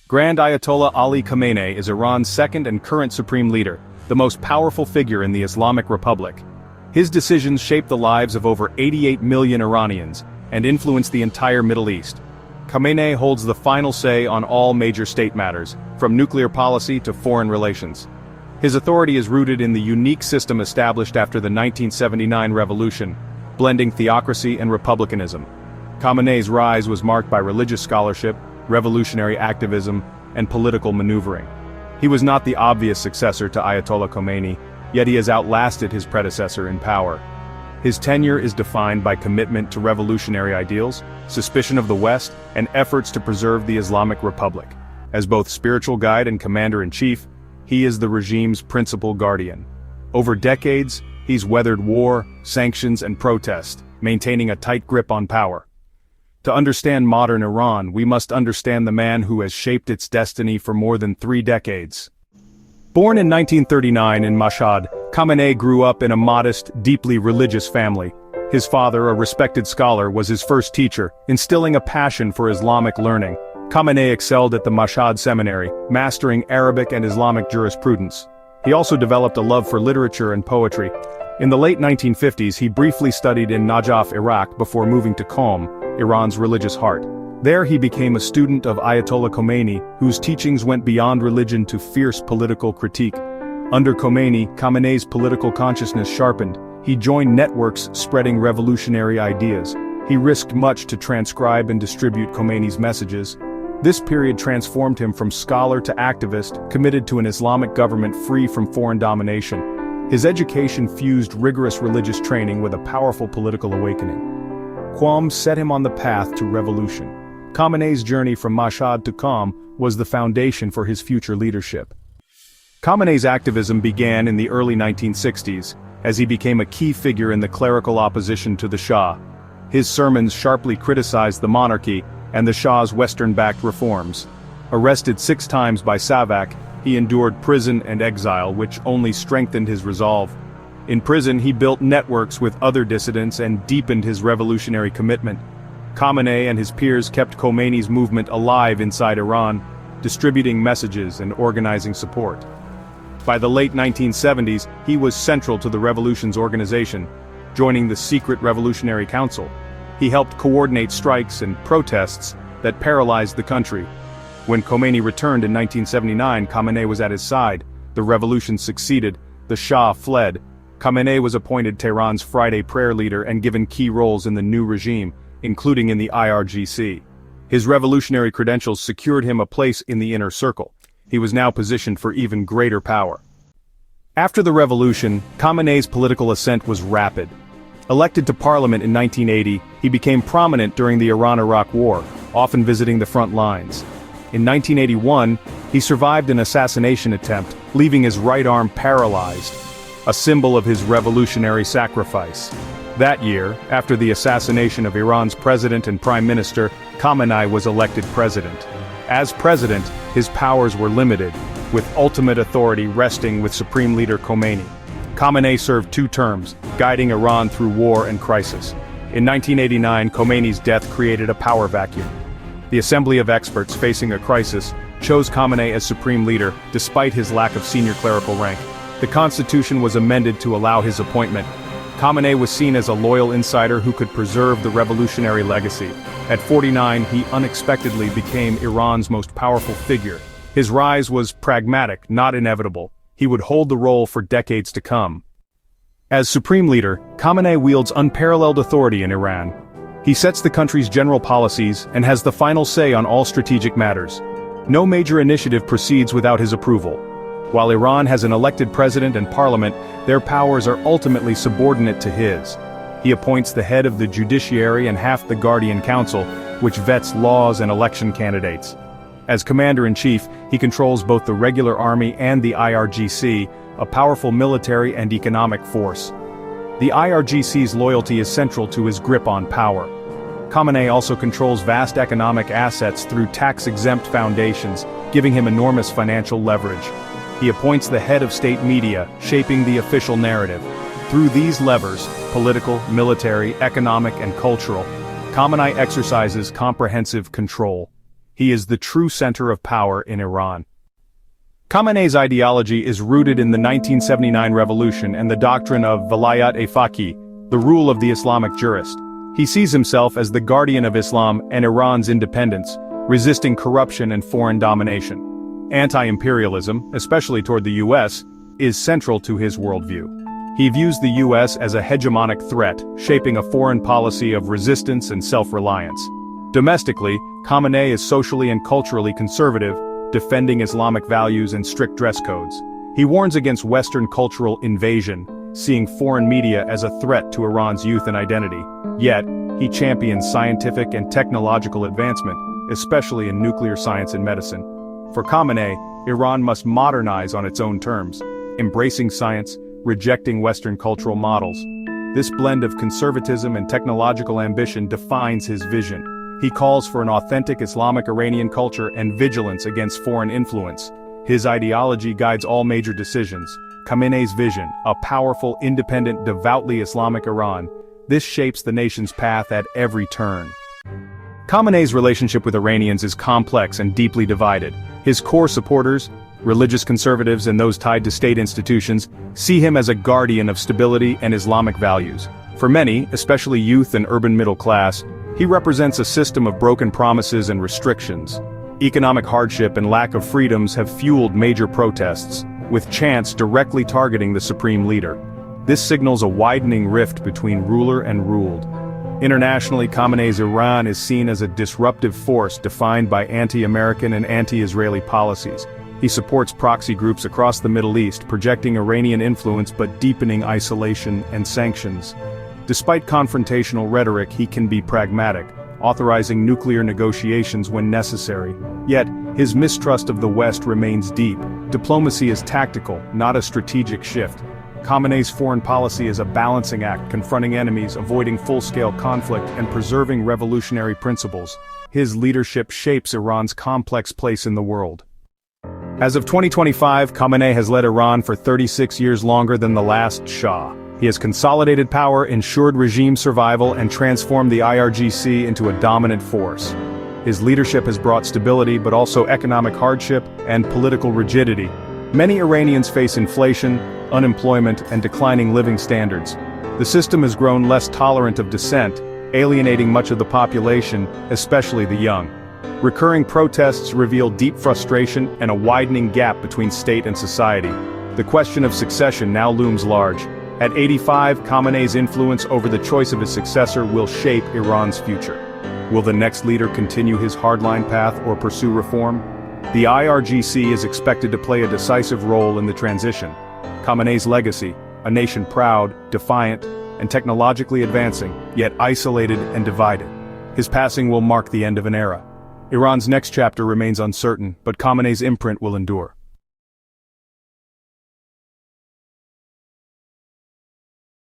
Grand Ayatollah Ali Khamenei is Iran's second and current supreme leader, the most powerful figure in the Islamic Republic. His decisions shape the lives of over 88 million Iranians and influence the entire Middle East. Khamenei holds the final say on all major state matters, from nuclear policy to foreign relations. His authority is rooted in the unique system established after the 1979 revolution, blending theocracy and republicanism. Khamenei's rise was marked by religious scholarship, revolutionary activism, and political maneuvering. He was not the obvious successor to Ayatollah Khomeini, yet he has outlasted his predecessor in power. His tenure is defined by commitment to revolutionary ideals, suspicion of the West, and efforts to preserve the Islamic Republic. As both spiritual guide and commander-in-chief, he is the regime's principal guardian. Over decades, he's weathered war, sanctions, and protest, maintaining a tight grip on power. To understand modern Iran, we must understand the man who has shaped its destiny for more than 3 decades. Born in 1939 in Mashhad, Khamenei grew up in a modest, deeply religious family. His father, a respected scholar, was his first teacher, instilling a passion for Islamic learning. Khamenei excelled at the Mashhad seminary, mastering Arabic and Islamic jurisprudence. He also developed a love for literature and poetry. In the late 1950s, he briefly studied in Najaf, Iraq, before moving to Qom, Iran's religious heart. There he became a student of Ayatollah Khomeini, whose teachings went beyond religion to fierce political critique. Under Khamenei's political consciousness sharpened. He joined networks spreading revolutionary ideas. He risked much to transcribe and distribute Khomeini's messages. This period transformed him from scholar to activist, committed to an Islamic government free from foreign domination. His education fused rigorous religious training with a powerful political awakening. Qom set him on the path to revolution. Khamenei's journey from Mashhad to Qom was the foundation for his future leadership. Khamenei's activism began in the early 1960s, as he became a key figure in the clerical opposition to the Shah. His sermons sharply criticized the monarchy and the Shah's Western-backed reforms. Arrested 6 times by Savak, he endured prison and exile, which only strengthened his resolve. In prison, he built networks with other dissidents and deepened his revolutionary commitment. Khamenei and his peers kept Khomeini's movement alive inside Iran, distributing messages and organizing support. By the late 1970s, he was central to the revolution's organization, joining the secret Revolutionary Council. He helped coordinate strikes and protests that paralyzed the country. When Khomeini returned in 1979, Khamenei was at his side. The revolution succeeded. The Shah fled. Khamenei was appointed Tehran's Friday prayer leader and given key roles in the new regime, including in the IRGC. His revolutionary credentials secured him a place in the inner circle. He was now positioned for even greater power. After the revolution, Khamenei's political ascent was rapid. Elected to parliament in 1980, he became prominent during the Iran-Iraq War, often visiting the front lines. In 1981, he survived an assassination attempt, leaving his right arm paralyzed, a symbol of his revolutionary sacrifice. That year, after the assassination of Iran's president and prime minister, Khamenei was elected president. As president, his powers were limited, with ultimate authority resting with Supreme Leader Khomeini. Khamenei served 2 terms, guiding Iran through war and crisis. In 1989, Khomeini's death created a power vacuum. The Assembly of Experts, facing a crisis, chose Khamenei as supreme leader, despite his lack of senior clerical rank. The constitution was amended to allow his appointment. Khamenei was seen as a loyal insider who could preserve the revolutionary legacy. At 49, he unexpectedly became Iran's most powerful figure. His rise was pragmatic, not inevitable. He would hold the role for decades to come. As supreme leader, Khamenei wields unparalleled authority in Iran. He sets the country's general policies and has the final say on all strategic matters. No major initiative proceeds without his approval. While Iran has an elected president and parliament, their powers are ultimately subordinate to his. He appoints the head of the judiciary and half the Guardian Council, which vets laws and election candidates. As commander-in-chief, he controls both the regular army and the IRGC, a powerful military and economic force. The IRGC's loyalty is central to his grip on power. Khamenei also controls vast economic assets through tax-exempt foundations, giving him enormous financial leverage. He appoints the head of state media, shaping the official narrative. Through these levers, political, military, economic, and cultural, Khamenei exercises comprehensive control. He is the true center of power in Iran. Khamenei's ideology is rooted in the 1979 revolution and the doctrine of Vilayat-e-Faqih, the rule of the Islamic jurist. He sees himself as the guardian of Islam and Iran's independence, resisting corruption and foreign domination. Anti-imperialism, especially toward the US, is central to his worldview. He views the US as a hegemonic threat, shaping a foreign policy of resistance and self-reliance. Domestically, Khamenei is socially and culturally conservative, defending Islamic values and strict dress codes. He warns against Western cultural invasion, seeing foreign media as a threat to Iran's youth and identity. Yet, he champions scientific and technological advancement, especially in nuclear science and medicine. For Khamenei, Iran must modernize on its own terms, embracing science, rejecting Western cultural models. This blend of conservatism and technological ambition defines his vision. He calls for an authentic Islamic Iranian culture and vigilance against foreign influence. His ideology guides all major decisions. Khamenei's vision, a powerful, independent, devoutly Islamic Iran. This shapes the nation's path at every turn. Khamenei's relationship with Iranians is complex and deeply divided. His core supporters, religious conservatives and those tied to state institutions, see him as a guardian of stability and Islamic values. For many, especially youth and urban middle class, he represents a system of broken promises and restrictions. Economic hardship and lack of freedoms have fueled major protests, with chants directly targeting the supreme leader. This signals a widening rift between ruler and ruled. Internationally, Khamenei's Iran is seen as a disruptive force defined by anti-American and anti-Israeli policies. He supports proxy groups across the Middle East, projecting Iranian influence but deepening isolation and sanctions. Despite confrontational rhetoric, he can be pragmatic, authorizing nuclear negotiations when necessary. Yet, his mistrust of the West remains deep. Diplomacy is tactical, not a strategic shift. Khamenei's foreign policy is a balancing act, confronting enemies, avoiding full-scale conflict, and preserving revolutionary principles. His leadership shapes Iran's complex place in the world. As of 2025, Khamenei has led Iran for 36 years longer than the last Shah. He has consolidated power, ensured regime survival, and transformed the IRGC into a dominant force. His leadership has brought stability but also economic hardship and political rigidity. Many Iranians face inflation, unemployment, and declining living standards. The system has grown less tolerant of dissent, alienating much of the population, especially the young. Recurring protests reveal deep frustration and a widening gap between state and society. The question of succession now looms large. At 85, Khamenei's influence over the choice of his successor will shape Iran's future. Will the next leader continue his hardline path or pursue reform? The IRGC is expected to play a decisive role in the transition. Khamenei's legacy, a nation proud, defiant, and technologically advancing, yet isolated and divided. His passing will mark the end of an era. Iran's next chapter remains uncertain, but Khamenei's imprint will endure.